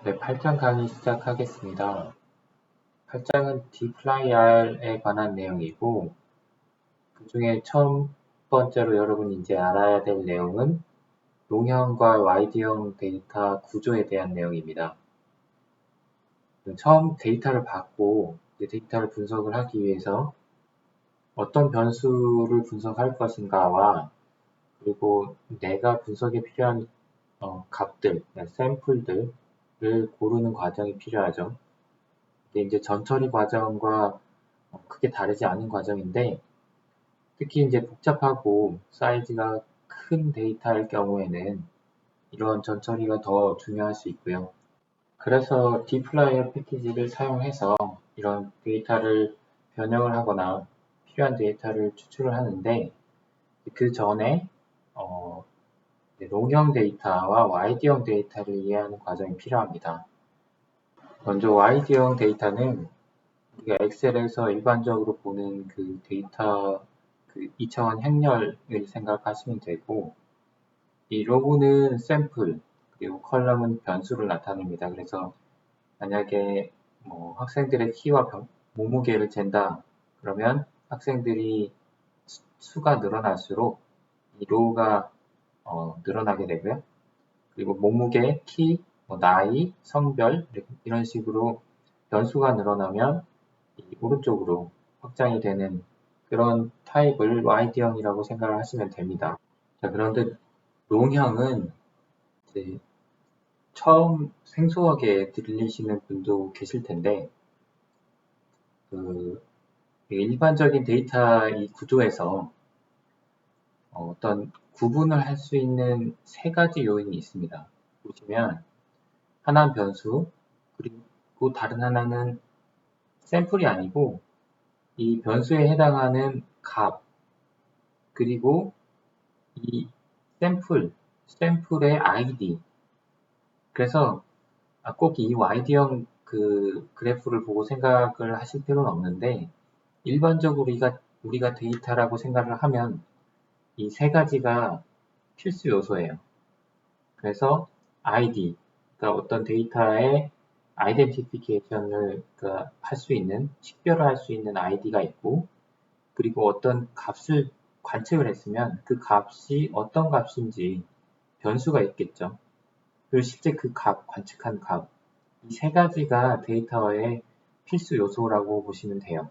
네, 8장 강의 시작하겠습니다. 8장은 dplyR에 관한 내용이고, 그 중에 첫 번째로 여러분이 이제 알아야 될 내용은 롱형과 YD형 데이터 구조에 대한 내용입니다. 처음 데이터를 받고 데이터를 분석을 하기 위해서 어떤 변수를 분석할 것인가와 그리고 내가 분석에 필요한 값들, 샘플들을 고르는 과정이 필요하죠. 이게 이제 전처리 과정과 크게 다르지 않은 과정인데, 특히 이제 복잡하고 사이즈가 큰 데이터일 경우에는 이런 전처리가 더 중요할 수 있고요. 그래서 dplyr 패키지를 사용해서 이런 데이터를 변형을 하거나 필요한 데이터를 추출을 하는데, 그 전에 롱형 데이터와 YD형 데이터를 이해하는 과정이 필요합니다. 먼저 YD형 데이터는 우리가 엑셀에서 일반적으로 보는 그 데이터, 그 2차원 행렬을 생각하시면 되고, 이 로우는 샘플, 그리고 컬럼은 변수를 나타냅니다. 그래서 만약에 학생들의 키와 몸무게를 잰다, 그러면 학생들이 수가 늘어날수록 이 로우가 늘어나게 되고요. 그리고 몸무게, 키, 나이, 성별 이런 식으로 변수가 늘어나면 오른쪽으로 확장이 되는 그런 타입을 YD형이라고 생각을 하시면 됩니다. 자, 그런데 롱형은 이제 처음 생소하게 들리시는 분도 계실 텐데, 그 일반적인 데이터 이 구조에서 어떤 구분을 할 수 있는 세 가지 요인이 있습니다. 보시면 하나는 변수, 그리고 다른 하나는 샘플이 아니고 이 변수에 해당하는 값, 그리고 이 샘플의 ID. 그래서 꼭 이 YD형 그 그래프를 보고 생각을 하실 필요는 없는데, 일반적으로 우리가 데이터라고 생각을 하면 이 세 가지가 필수 요소예요. 그래서 ID, 그러니까 어떤 데이터의 아이덴티피케이션을 할 수 있는, 식별을 할 수 있는 ID가 있고, 그리고 어떤 값을 관측을 했으면 그 값이 어떤 값인지 변수가 있겠죠. 그리고 실제 그 값, 관측한 값, 이 세 가지가 데이터의 필수 요소라고 보시면 돼요.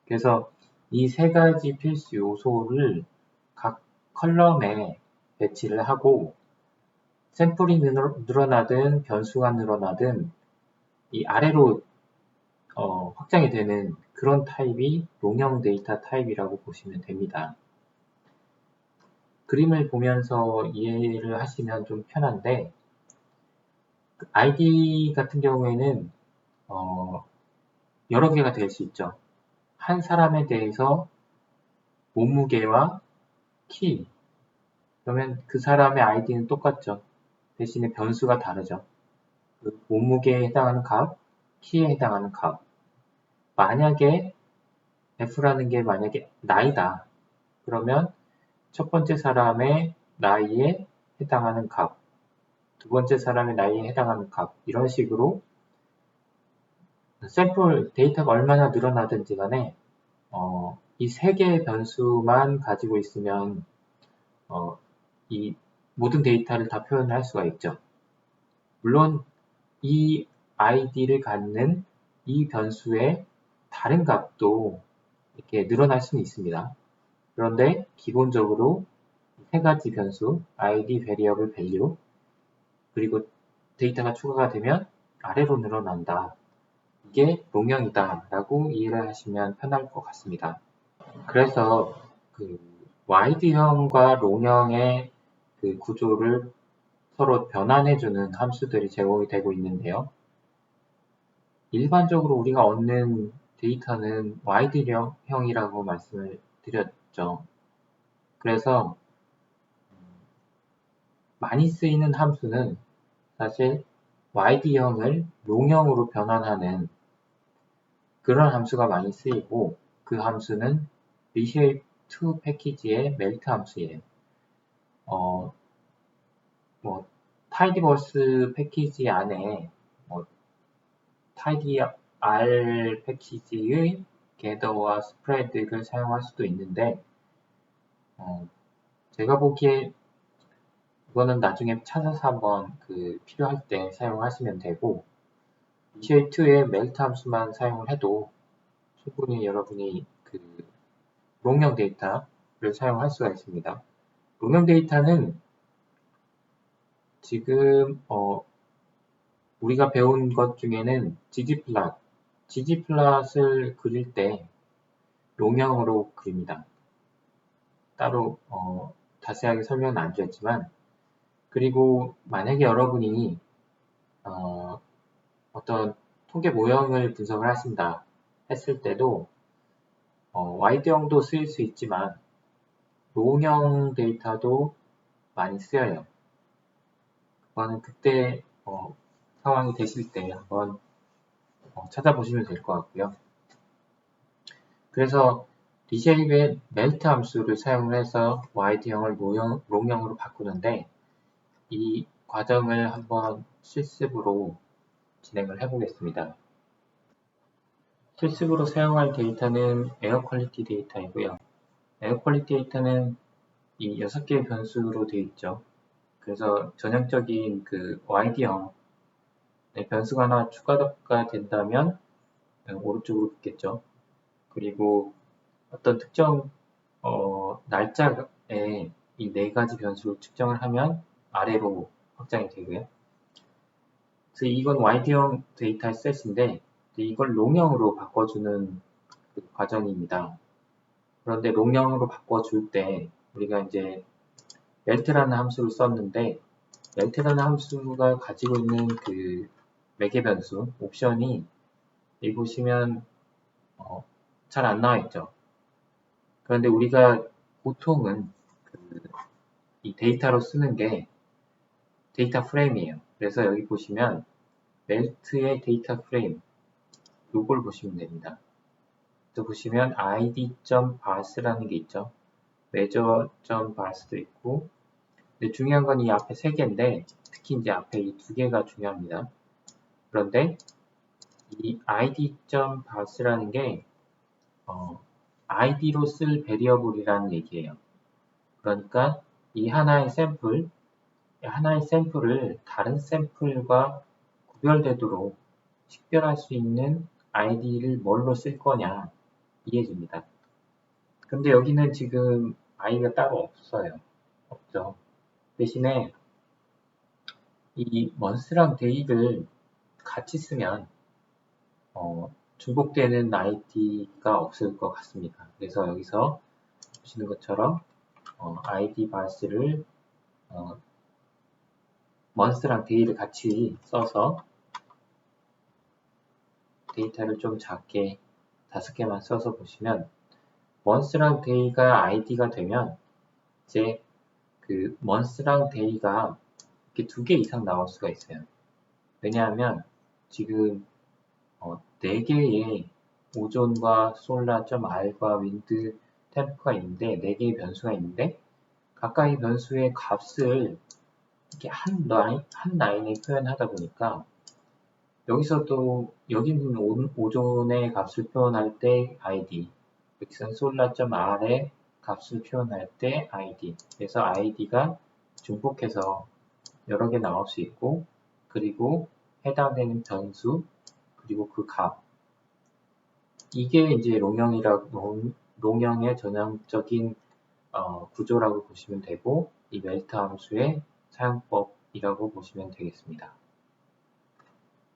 그래서 이 세 가지 필수 요소를 각 컬럼에 배치를 하고, 샘플이 늘어나든 변수가 늘어나든 이 아래로 확장이 되는 그런 타입이 롱형 데이터 타입이라고 보시면 됩니다. 그림을 보면서 이해를 하시면 좀 편한데, ID 같은 경우에는 여러 개가 될 수 있죠. 한 사람에 대해서 몸무게와 키, 그러면 그 사람의 아이디는 똑같죠. 대신에 변수가 다르죠. 그 몸무게에 해당하는 값, 키에 해당하는 값. 만약에 F라는 게 만약에 나이다. 그러면 첫 번째 사람의 나이에 해당하는 값, 두 번째 사람의 나이에 해당하는 값, 이런 식으로 샘플 데이터가 얼마나 늘어나든지 간에 이 세 개의 변수만 가지고 있으면 이 모든 데이터를 다 표현할 수가 있죠. 물론 이 id를 갖는 이 변수의 다른 값도 이렇게 늘어날 수는 있습니다. 그런데 기본적으로 세 가지 변수, id, variable, value, 그리고 데이터가 추가가 되면 아래로 늘어난다. 이게 롱형이다 라고 이해를 하시면 편할 것 같습니다. 그래서 그 YD형과 롱형의 그 구조를 서로 변환해주는 함수들이 제공이 되고 있는데요. 일반적으로 우리가 얻는 데이터는 YD형이라고 말씀을 드렸죠. 그래서 많이 쓰이는 함수는 사실 YD형을 롱형으로 변환하는 그런 함수가 많이 쓰이고, 그 함수는 reshape2 패키지의 멜트 함수예요. tidyverse 패키지 안에 tidyr 패키지의 gather와 spread를 사용할 수도 있는데 제가 보기에 이거는 나중에 찾아서 한번 필요할 때 사용하시면 되고 initiate의 melt 함수만 사용을 해도 충분히 여러분이 롱형 데이터를 사용할 수가 있습니다. 롱형 데이터는 지금 우리가 배운 것 중에는 ggplot을 그릴 때 롱형으로 그립니다. 따로 자세하게 설명은 안 드렸지만 그리고 만약에 여러분이 어떤 통계 모형을 분석을 하신다 했을 때도 와이드형도 쓰일 수 있지만 롱형 데이터도 많이 쓰여요. 그거는 그때 상황이 되실 때 한번 찾아보시면 될 것 같고요. 그래서 reshape의 melt 함수를 사용을 해서 와이드형을 롱형으로 바꾸는데 이 과정을 한번 실습으로 진행을 해보겠습니다. 실습으로 사용할 데이터는 에어 퀄리티 데이터이고요. 에어 퀄리티 데이터는 이 6개의 변수로 되어 있죠. 그래서 전형적인 YD형 변수가 하나 추가가 된다면 오른쪽으로 붙겠죠. 그리고 어떤 특정 날짜에 이 4가지 변수를 측정을 하면 아래로 확장이 되고요. 그래서 이건 YD형 데이터 셋인데 이걸 롱형으로 바꿔주는 과정입니다. 그런데 롱형으로 바꿔줄 때 우리가 이제 melt라는 함수를 썼는데 melt라는 함수가 가지고 있는 매개 변수 옵션이 여기 보시면 잘 안 나와 있죠. 그런데 우리가 보통은 이 데이터로 쓰는 게 데이터 프레임이에요. 그래서 여기 보시면 melt의 데이터 프레임 요걸 보시면 됩니다. 또 보시면 id.pars라는 게 있죠. measure.pars도 있고 근데 중요한 건 이 앞에 3개인데 특히 이제 앞에 이 2개가 중요합니다. 그런데 이 id.pars라는 게 id로 쓸 베리어블이라는 얘기예요. 그러니까 이 하나의 샘플을 다른 샘플과 구별되도록 식별할 수 있는 id를 뭘로 쓸 거냐 이해집니다. 근데 여기는 지금 i가 따로 없어요. 없죠. 대신에 이 month랑 day를 같이 쓰면 중복되는 id가 없을 것 같습니다. 그래서 여기서 보시는 것처럼 id parse를 month랑 day를 같이 써서 데이터를 좀 작게 5개만 써서 보시면 month랑 day가 id가 되면 이제 month랑 day가 이렇게 2개 이상 나올 수가 있어요. 왜냐하면 지금 4개의 오존과 솔라.r과 윈드 템프가 있는데 4개의 변수가 있는데 각각의 변수의 값을 이렇게 한 라인에 표현하다 보니까 여기서도 여기는 오존의 값을 표현할 때 id 여기서는 솔라.r의 값을 표현할 때 id 그래서 id가 중복해서 여러 개 나올 수 있고 그리고 해당되는 변수 그리고 그 값 이게 이제 롱형의 전형적인 구조라고 보시면 되고 이 멜트 함수의 사용법이라고 보시면 되겠습니다.